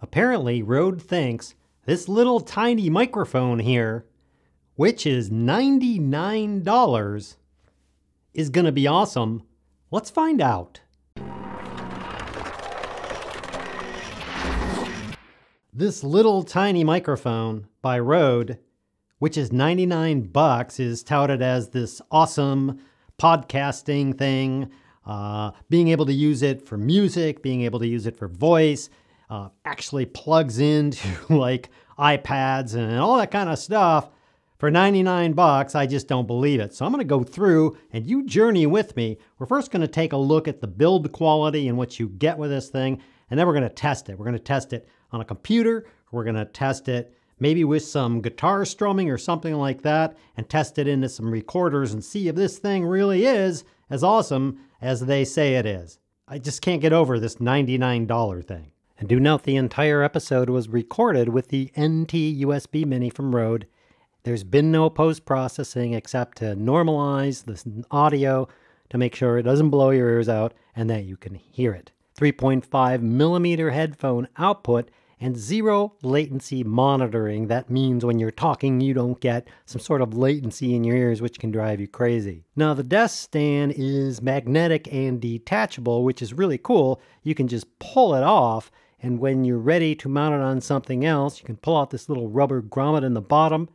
Apparently, Rode thinks this little tiny microphone here, which is $99, is going to be awesome. Let's find out. This little tiny microphone by Rode, which is $99, is touted as this awesome podcasting thing, being able to use it for music, being able to use it for voice, actually plugs into like iPads and all that kind of stuff. For $99, I just don't believe it. So I'm going to go through and you journey with me. We're first going to take a look at the build quality and what you get with this thing, and then we're going to test it. We're going to test it on a computer. We're going to test it maybe with some guitar strumming or something like that, and test it into some recorders and see if this thing really is as awesome as they say it is. I just can't get over this $99 thing. And do note the entire episode was recorded with the NT USB Mini from Rode. There's been no post-processing except to normalize the audio to make sure it doesn't blow your ears out and that you can hear it. 3.5 millimeter headphone output and 0 latency monitoring. That means when you're talking, you don't get some sort of latency in your ears, which can drive you crazy. Now, the desk stand is magnetic and detachable, which is really cool. You can just pull it off, and when you're ready to mount it on something else, you can pull out this little rubber grommet in the bottom,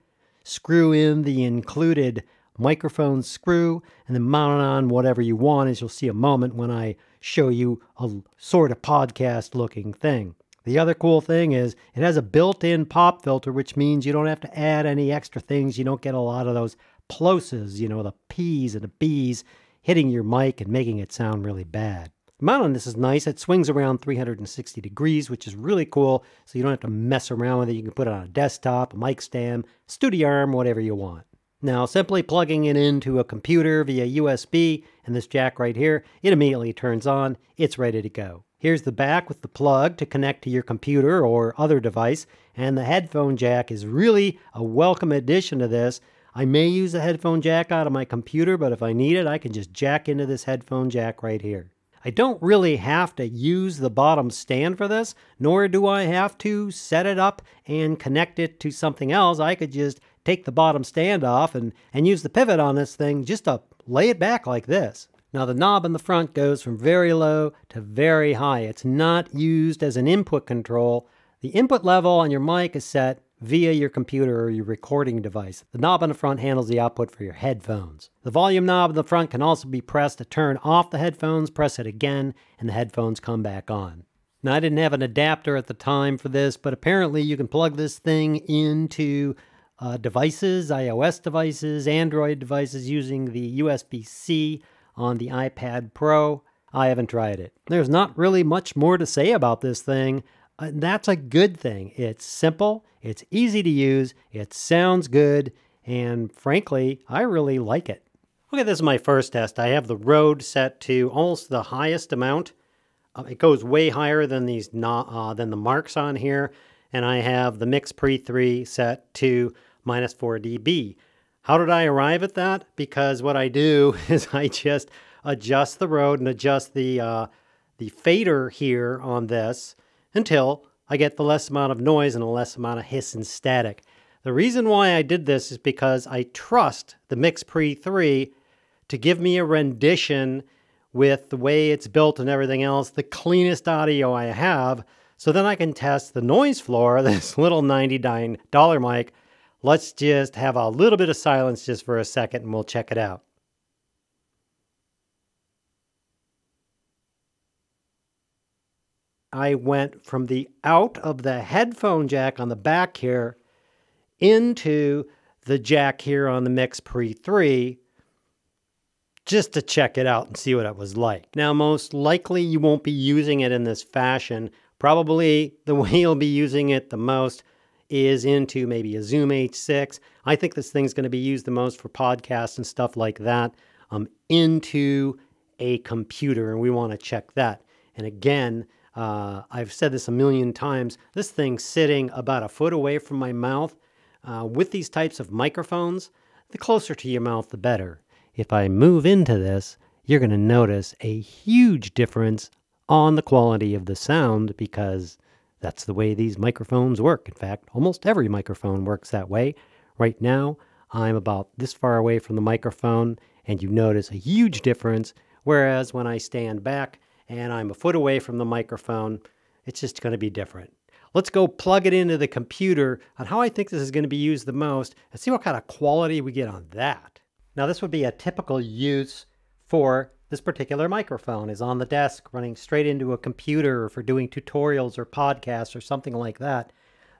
screw in the included microphone screw, and then mount it on whatever you want, as you'll see a moment when I show you a sort of podcast looking thing. The other cool thing is it has a built-in pop filter, which means you don't have to add any extra things. You don't get a lot of those plosives, you know, the P's and the B's hitting your mic and making it sound really bad. The mount on this is nice. It swings around 360 degrees, which is really cool, so you don't have to mess around with it. You can put it on a desktop, a mic stand, studio arm, whatever you want. Now, simply plugging it into a computer via USB and this jack right here, it immediately turns on. It's ready to go. Here's the back with the plug to connect to your computer or other device, and the headphone jack is really a welcome addition to this. I may use the headphone jack out of my computer, but if I need it, I can just jack into this headphone jack right here. I don't really have to use the bottom stand for this, nor do I have to set it up and connect it to something else. I could just take the bottom stand off and use the pivot on this thing just to lay it back like this. Now the knob in the front goes from very low to very high. It's not used as an input control. The input level on your mic is set via your computer or your recording device. The knob on the front handles the output for your headphones. The volume knob in the front can also be pressed to turn off the headphones. Press it again and the headphones come back on. Now I didn't have an adapter at the time for this, but apparently you can plug this thing into devices, iOS devices, Android devices using the USB-C on the iPad Pro. I haven't tried it. There's not really much more to say about this thing. That's a good thing. It's simple, it's easy to use, it sounds good, and frankly, I really like it. Okay, this is my first test. I have the Rode set to almost the highest amount. It goes way higher than these than the marks on here, and I have the Mix Pre 3 set to -4 dB. How did I arrive at that? Because what I do is I just adjust the Rode and adjust the fader here on this until I get the less amount of noise and the less amount of hiss and static. The reason why I did this is because I trust the Mix Pre 3 to give me a rendition with the way it's built and everything else, the cleanest audio I have, so then I can test the noise floor, this little $99 mic. Let's just have a little bit of silence just for a second and we'll check it out. I went from the out of the headphone jack on the back here into the jack here on the Mix Pre 3 just to check it out and see what it was like. Now, most likely you won't be using it in this fashion. Probably the way you'll be using it the most is into maybe a Zoom H6. I think this thing's going to be used the most for podcasts and stuff like that, into a computer, and we want to check that. And again, I've said this a million times, this thing's sitting about a foot away from my mouth. With these types of microphones, the closer to your mouth, the better. If I move into this, you're going to notice a huge difference on the quality of the sound because That's the way these microphones work. In fact, almost every microphone works that way. Right now, I'm about this far away from the microphone, and you notice a huge difference, whereas when I stand back and I'm a foot away from the microphone, it's just going to be different. Let's go plug it into the computer on how I think this is going to be used the most and see what kind of quality we get on that. Now, this would be a typical use for this particular microphone, is on the desk running straight into a computer for doing tutorials or podcasts or something like that.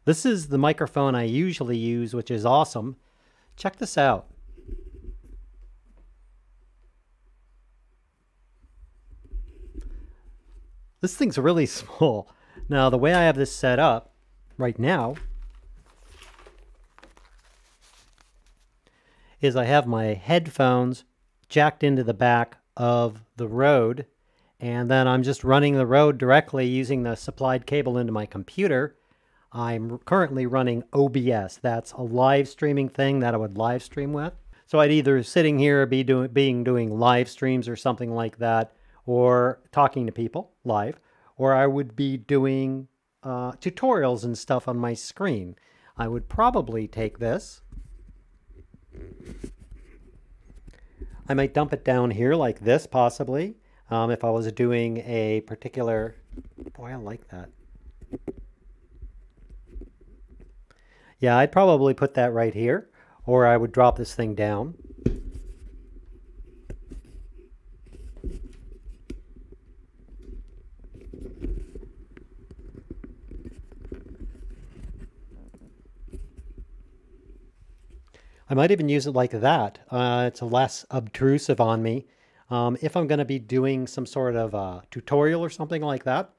This is the microphone I usually use, which is awesome. Check this out. This thing's really small. Now, the way I have this set up right now is I have my headphones jacked into the back of the RØDE, and then I'm just running the RØDE directly using the supplied cable into my computer. I'm currently running OBS. That's a live streaming thing that I would live stream with. So I'd either sitting here be doing live streams or something like that, or talking to people live, or I would be doing tutorials and stuff on my screen. I would probably take this. I might dump it down here like this, possibly, if I was doing a particular... Boy, I like that. Yeah, I'd probably put that right here, or I would drop this thing down. I might even use it like that. It's less obtrusive on me. If I'm going to be doing some sort of tutorial or something like that,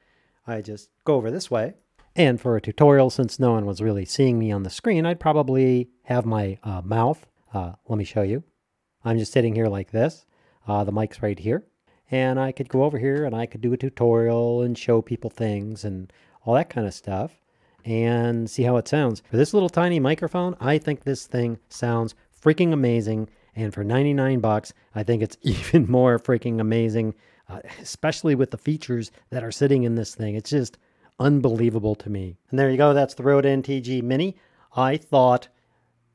I just go over this way. And for a tutorial, since no one was really seeing me on the screen, I'd probably have my mouth. Let me show you. I'm just sitting here like this. The mic's right here. And I could go over here and I could do a tutorial and show people things and all that kind of stuff, and see how it sounds. For this little tiny microphone, I think this thing sounds freaking amazing. And for 99 bucks, I think it's even more freaking amazing, especially with the features that are sitting in this thing. It's just unbelievable to me. And there you go. That's the RØDE NTG Mini. I thought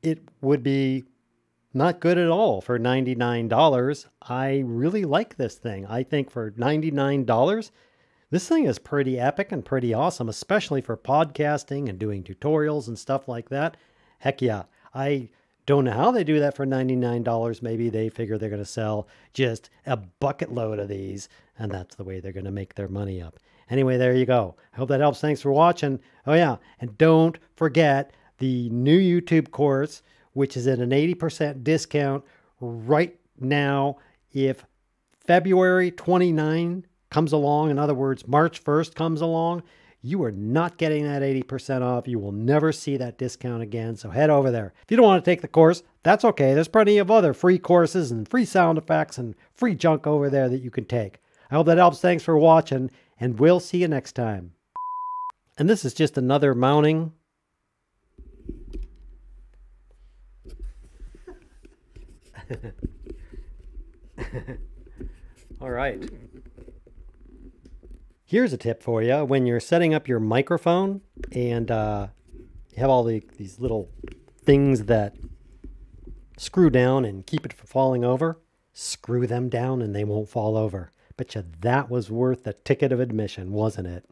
it would be not good at all for $99. I really like this thing. I think for $99, this thing is pretty epic and pretty awesome, especially for podcasting and doing tutorials and stuff like that. Heck yeah. I don't know how they do that for $99. Maybe they figure they're going to sell just a bucket load of these, and that's the way they're going to make their money up. Anyway, there you go. I hope that helps. Thanks for watching. Oh yeah, and don't forget the new YouTube course, which is at an 80% discount right now. If February 29 comes along, in other words, March 1st comes along, you are not getting that 80% off. You will never see that discount again. So head over there. If you don't want to take the course, that's okay. There's plenty of other free courses and free sound effects and free junk over there that you can take. I hope that helps. Thanks for watching, and we'll see you next time. And this is just another mounting. All right. Here's a tip for you. When you're setting up your microphone and you have all these little things that screw down and keep it from falling over, screw them down and they won't fall over. Bet you that was worth the ticket of admission, wasn't it?